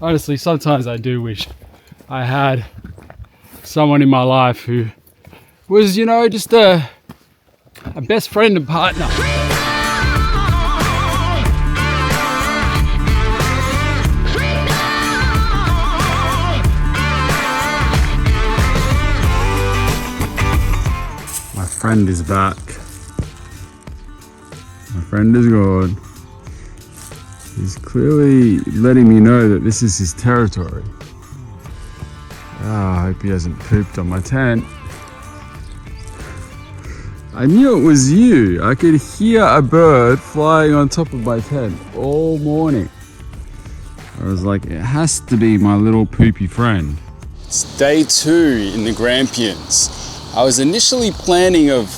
Honestly, sometimes I do wish I had someone in my life who was, just a best friend and partner. My friend is back. My friend is gone. He's clearly letting me know that this is his territory. I hope he hasn't pooped on my tent. I knew it was you. I could hear a bird flying on top of my tent all morning. I was like, it has to be my little poopy friend. It's day 2 in the Grampians. I was initially planning of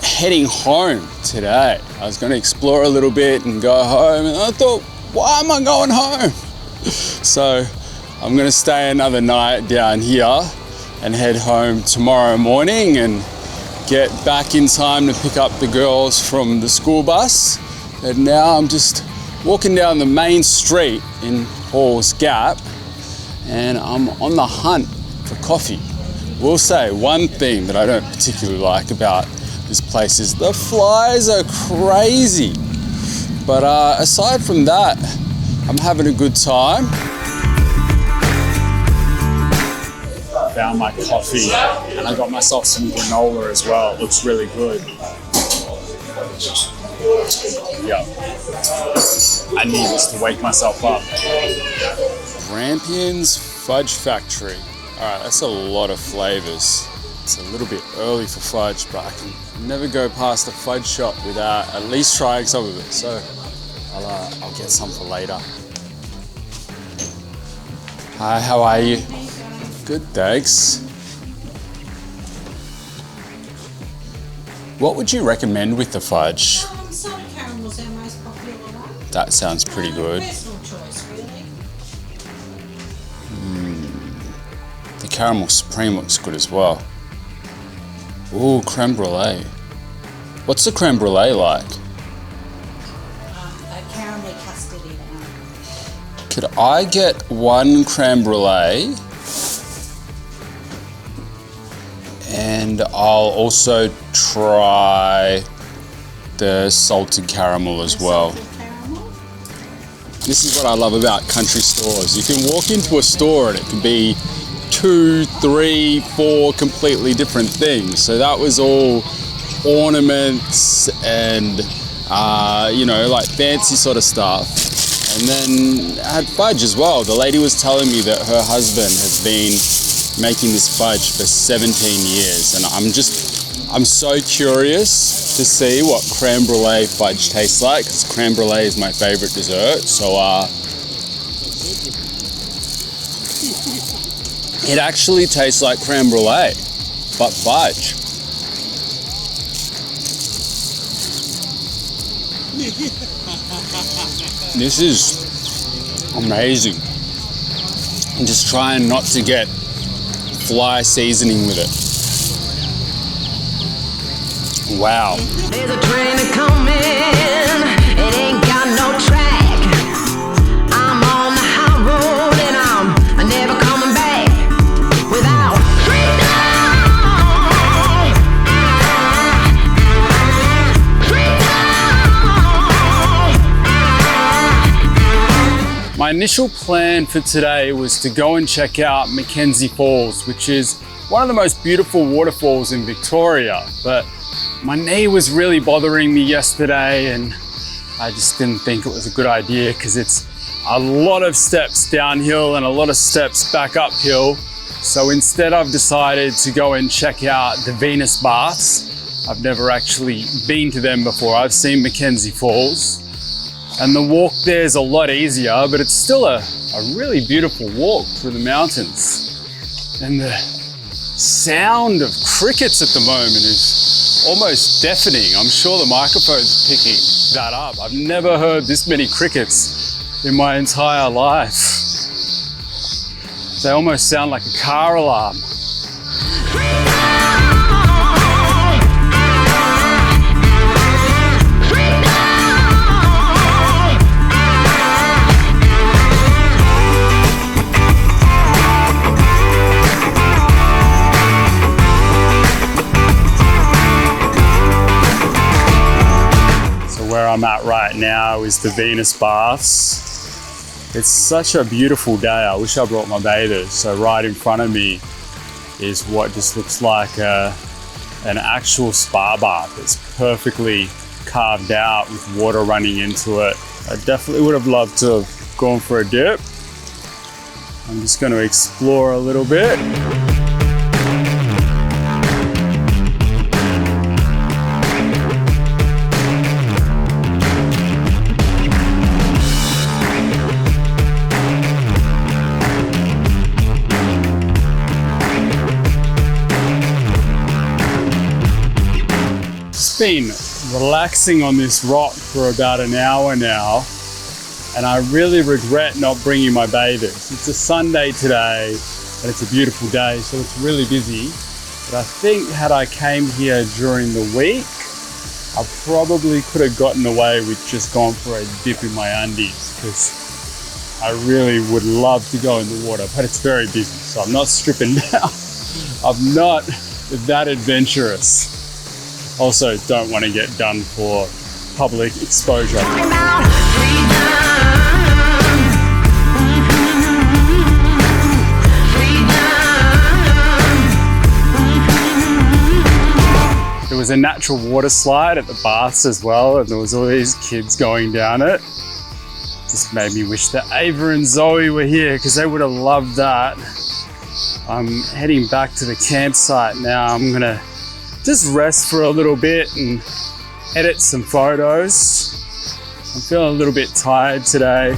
heading home today. I was going to explore a little bit and go home, and I thought, why am I going home? So I'm going to stay another night down here and head home tomorrow morning and get back in time to pick up the girls from the school bus. And now I'm just walking down the main street in Halls Gap and I'm on the hunt for coffee. Will say one thing that I don't particularly like about this place is the flies are crazy. But aside from that, I'm having a good time. Found my coffee and I got myself some granola as well. It looks really good. Yeah. I need this to wake myself up. Grampians Fudge Factory. Alright, that's a lot of flavors. It's a little bit early for fudge, but I can never go past a fudge shop without at least trying some of it. So I'll get some for later. Hi, how are you? Good, thanks. What would you recommend with the fudge? Salted caramel's our most popular one. That sounds pretty good. Personal choice, really. The caramel supreme looks good as well. Ooh, creme brulee. What's the creme brulee like? Caramel custard in it. Could I get one creme brulee? And I'll also try the salted caramel as well. Salted caramel. This is what I love about country stores. You can walk into a store and it can be 2, 3, 4 completely different things. So that was all ornaments and like fancy sort of stuff. And then I had fudge as well. The lady was telling me that her husband has been making this fudge for 17 years, and I'm so curious to see what creme brulee fudge tastes like, because creme brulee is my favorite dessert. So it actually tastes like creme brulee, but fudge. This is amazing. I'm just trying not to get fly seasoning with it. Wow. There's a train coming, it ain't got no track. I'm on the high road and I'm never coming back without My initial plan for today was to go and check out Mackenzie Falls, which is one of the most beautiful waterfalls in Victoria, but my knee was really bothering me yesterday and I just didn't think it was a good idea because it's a lot of steps downhill and a lot of steps back uphill. So instead I've decided to go and check out the Venus Baths. I've never actually been to them before. I've seen Mackenzie Falls. And the walk there is a lot easier, but it's still a really beautiful walk through the mountains. And the sound of crickets at the moment is almost deafening. I'm sure the microphone's picking that up. I've never heard this many crickets in my entire life. They almost sound like a car alarm. I'm at right now is the Venus Baths. It's such a beautiful day. I wish I brought my bathers. So right in front of me is what just looks like an actual spa bath. It's perfectly carved out with water running into it. I definitely would have loved to have gone for a dip. I'm just going to explore a little bit. Been relaxing on this rock for about an hour now, and I really regret not bringing my bathers. It's a Sunday today and it's a beautiful day, so it's really busy. But I think had I came here during the week, I probably could have gotten away with just going for a dip in my undies, because I really would love to go in the water, but it's very busy, so I'm not stripping down. I'm not that adventurous. Also, don't want to get done for public exposure. There was a natural water slide at the baths as well, and there was all these kids going down it. Just made me wish that Ava and Zoe were here, because they would have loved that. I'm heading back to the campsite now. I'm gonna just rest for a little bit and edit some photos. I'm feeling a little bit tired today.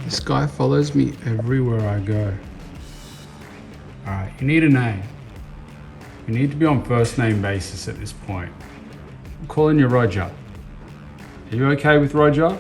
This guy follows me everywhere I go. All right, you need a name. You need to be on first name basis at this point. I'm calling you Roger. Are you okay with Roger?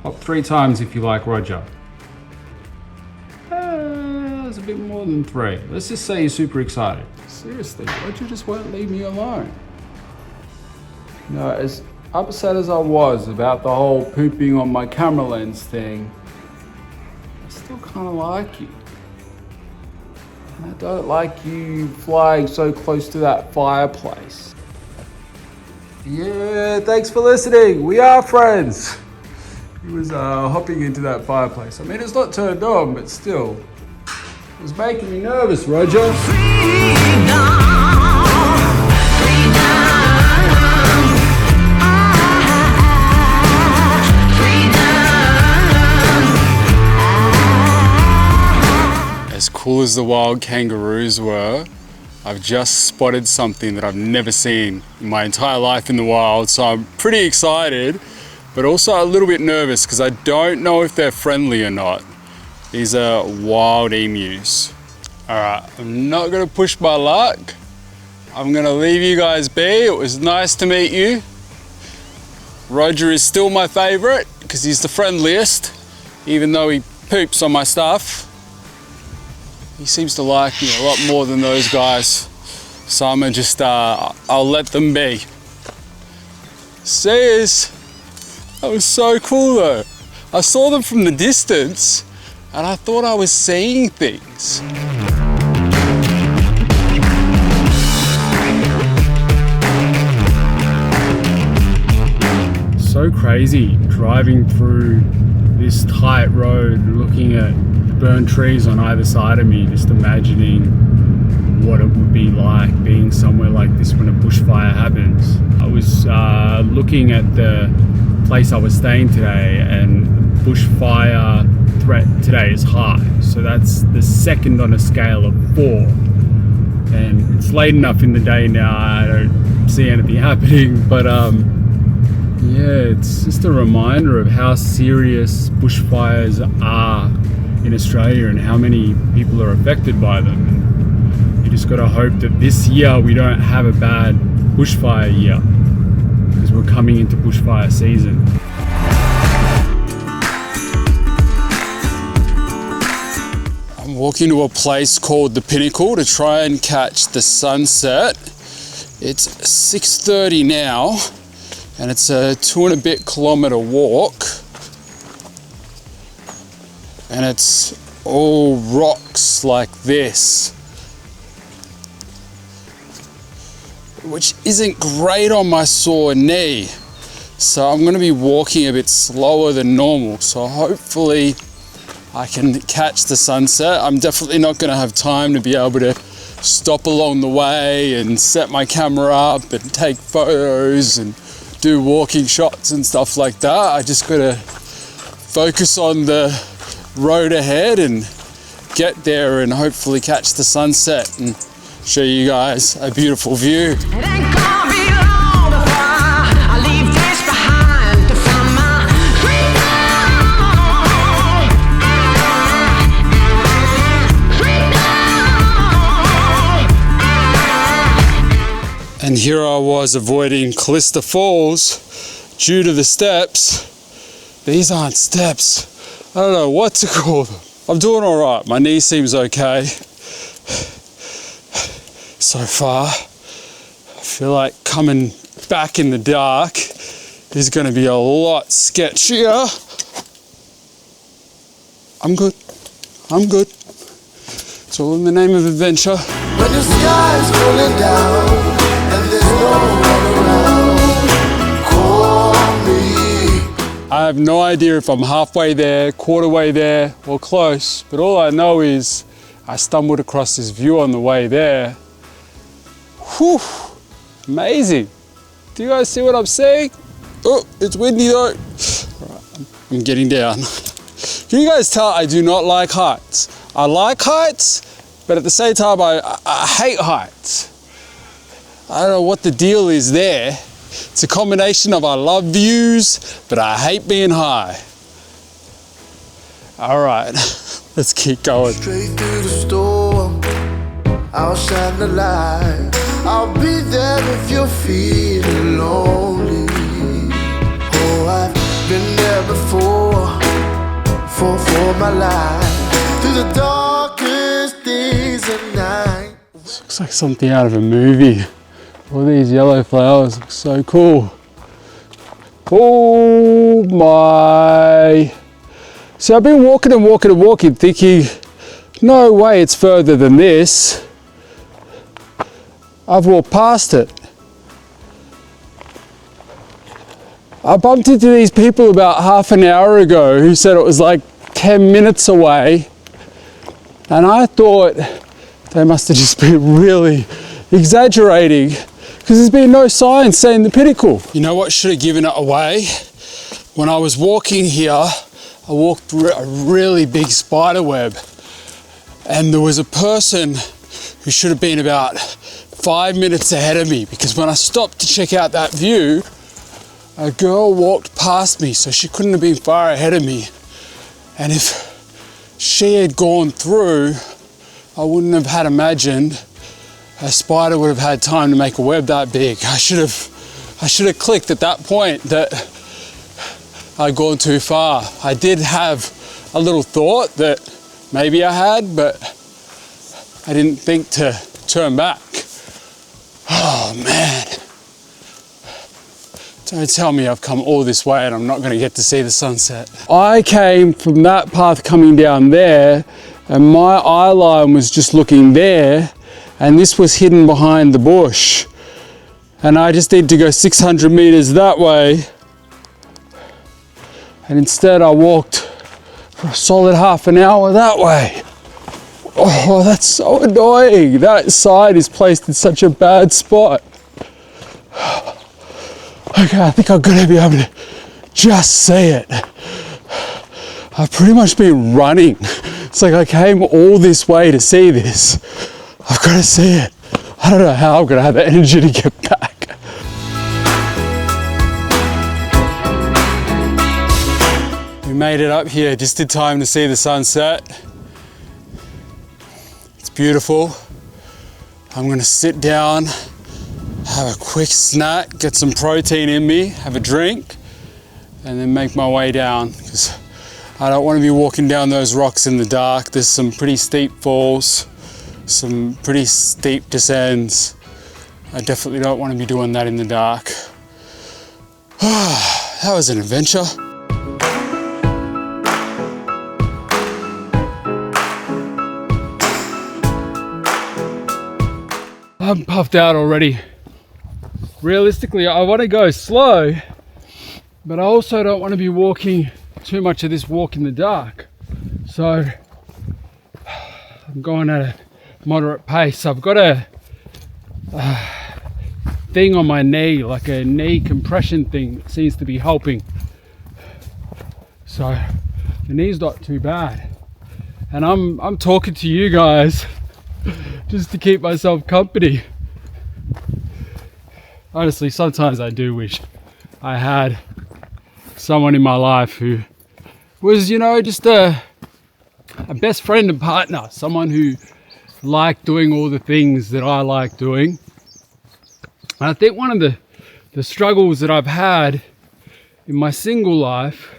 Hop 3 times if you like Roger. That's a bit more than 3. Let's just say you're super excited. Seriously, Roger just won't leave me alone. You know, as upset as I was about the whole pooping on my camera lens thing, I still kind of like you. And I don't like you flying so close to that fireplace. Yeah, thanks for listening. We are friends. He was hopping into that fireplace. I mean, it's not turned on, but still. It was making me nervous, Roger. As cool as the wild kangaroos were, I've just spotted something that I've never seen in my entire life in the wild, so I'm pretty excited. But also a little bit nervous because I don't know if they're friendly or not. These are wild emus. All right, I'm not gonna push my luck. I'm gonna leave you guys be. It was nice to meet you. Roger is still my favorite because he's the friendliest, even though he poops on my stuff. He seems to like me a lot more than those guys. So I'm gonna just, I'll let them be. See yous. That was so cool though. I saw them from the distance and I thought I was seeing things. So crazy driving through this tight road, looking at burnt trees on either side of me, just imagining what it would be like being somewhere like this when a bushfire happens. I was looking at the place I was staying today, and bushfire threat today is high. So that's the second on a scale of 4. And it's late enough in the day now, I don't see anything happening, but yeah, it's just a reminder of how serious bushfires are in Australia and how many people are affected by them. And you just gotta hope that this year we don't have a bad bushfire year, because we're coming into bushfire season. I'm walking to a place called the Pinnacle to try and catch the sunset. It's 6:30 now, and it's a 2 and a bit kilometer walk. And it's all rocks like this. which isn't great on my sore knee. So I'm going to be walking a bit slower than normal. So hopefully I can catch the sunset. I'm definitely not going to have time to be able to stop along the way and set my camera up and take photos and do walking shots and stuff like that. I just got to focus on the road ahead and get there and hopefully catch the sunset and show you guys a beautiful view. It ain't gonna be long before I leave this behind to find my freedom. And here I was avoiding Callista Falls due to the steps. These aren't steps. I don't know what to call them. I'm doing all right. My knee seems okay so far. I feel like coming back in the dark is going to be a lot sketchier. I'm good. I'm good. It's all in the name of adventure. When the sky's falling down and there's no one around, call me. I have no idea if I'm halfway there, quarter way there, or close, but all I know is I stumbled across this view on the way there. Whew, amazing. Do you guys see what I'm seeing? Oh, it's windy though. Right, I'm getting down. Can you guys tell I do not like heights? I like heights, but at the same time I hate heights. I don't know what the deal is there. It's a combination of I love views, but I hate being high. All right, let's keep going. Straight through the storm, I'll shine the light. I'll be there if you're feeling lonely. Oh, I've been there before, for my life. Through the darkest days and nights. This looks like something out of a movie. All these yellow flowers look so cool. Oh my. See, I've been walking and walking and walking thinking, no way it's further than this. I've walked past it. I bumped into these people about half an hour ago who said it was like 10 minutes away. And I thought they must have just been really exaggerating because there's been no sign saying the pinnacle. You know what should have given it away? When I was walking here, I walked through a really big spider web and there was a person who should have been about 5 minutes ahead of me because when I stopped to check out that view, a girl walked past me, so she couldn't have been far ahead of me. And if she had gone through, I wouldn't have had imagined a spider would have had time to make a web that big. I should have clicked at that point that I'd gone too far. I did have a little thought that maybe I had, but I didn't think to turn back. Oh man. Don't tell me I've come all this way and I'm not going to get to see the sunset. I came from that path coming down there and my eye line was just looking there and this was hidden behind the bush. And I just need to go 600 meters that way. And instead I walked for a solid half an hour that way. Oh, that's so annoying. That sign is placed in such a bad spot. Okay, I think I'm gonna be able to just see it. I've pretty much been running. It's like I came all this way to see this. I've got to see it. I don't know how I'm gonna have the energy to get back. We made it up here just in time to see the sunset. It's beautiful. I'm gonna sit down, have a quick snack, get some protein in me, have a drink, and then make my way down because I don't want to be walking down those rocks in the dark. There's some pretty steep falls, some pretty steep descents. I definitely don't want to be doing that in the dark. That was an adventure. I'm puffed out already. realistically, I want to go slow, but I also don't want to be walking too much of this walk in the dark. So I'm going at a moderate pace. I've got a thing on my knee, like a knee compression thing that seems to be helping. So the knee's not too bad. And I'm talking to you guys just to keep myself company. Honestly, sometimes I do wish I had someone in my life who was, you know, just a best friend and partner, someone who liked doing all the things that I like doing. And I think one of the struggles that I've had in my single life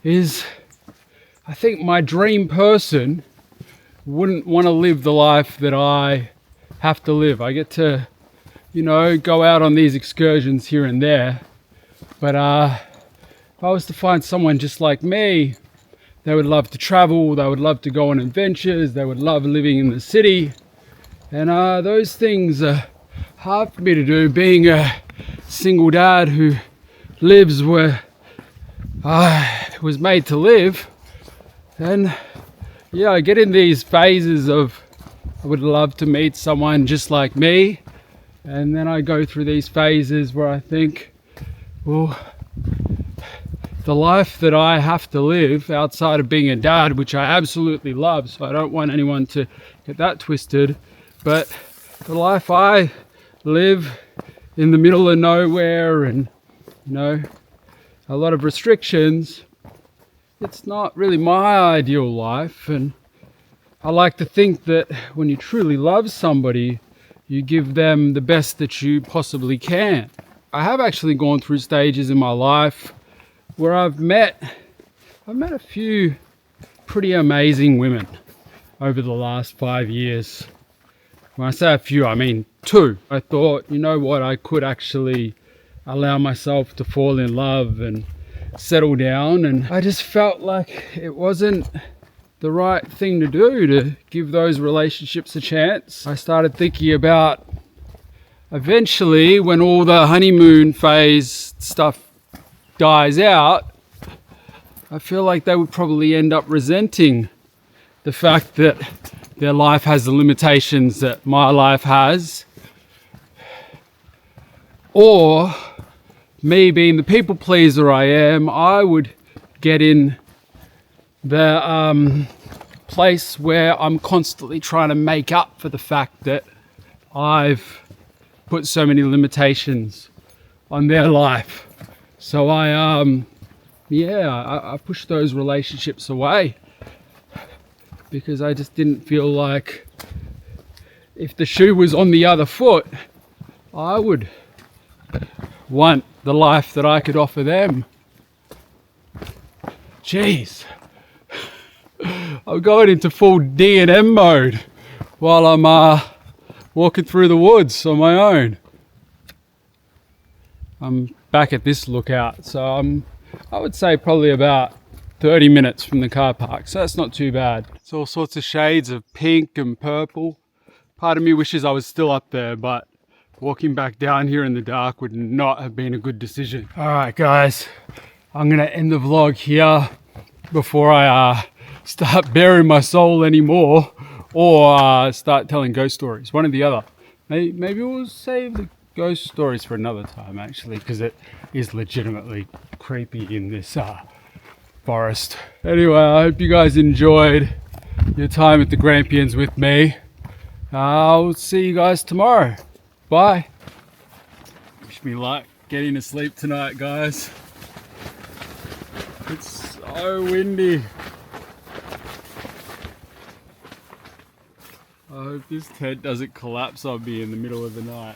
is I think my dream person wouldn't want to live the life that I have to live. I get to, you know, go out on these excursions here and there. But if I was to find someone just like me, they would love to travel, they would love to go on adventures, they would love living in the city. And those things are hard for me to do, being a single dad who lives where I was made to live. And yeah, I get in these phases of I would love to meet someone just like me. And then I go through these phases where I think, well, the life that I have to live outside of being a dad, which I absolutely love, so I don't want anyone to get that twisted, but the life I live in the middle of nowhere and, you know, a lot of restrictions, it's not really my ideal life. And I like to think that when you truly love somebody, you give them the best that you possibly can. I have actually gone through stages in my life where I've met a few pretty amazing women over the last 5 years. When I say a few, I mean 2. I thought, you know what, I could actually allow myself to fall in love and settle down, and I just felt like it wasn't the right thing to do to give those relationships a chance. I started thinking about eventually, when all the honeymoon phase stuff dies out, I feel like they would probably end up resenting the fact that their life has the limitations that my life has. Or me being the people pleaser I am, I would get in the place where I'm constantly trying to make up for the fact that I've put so many limitations on their life. So I pushed those relationships away because I just didn't feel like if the shoe was on the other foot, I would want the life that I could offer them. Jeez. I'm going into full D&M mode while I'm walking through the woods on my own. I'm back at this lookout, so I would say probably about 30 minutes from the car park, so that's not too bad. It's all sorts of shades of pink and purple. Part of me wishes I was still up there, but walking back down here in the dark would not have been a good decision. All right, guys, I'm gonna end the vlog here before I start bearing my soul anymore, or start telling ghost stories. One or the other. Maybe we'll save the ghost stories for another time, actually, because it is legitimately creepy in this forest. Anyway, I hope you guys enjoyed your time at the Grampians with me. I'll see you guys tomorrow. Bye. Wish me luck getting to sleep tonight, guys. It's so windy. I hope this tent doesn't collapse on me in the middle of the night.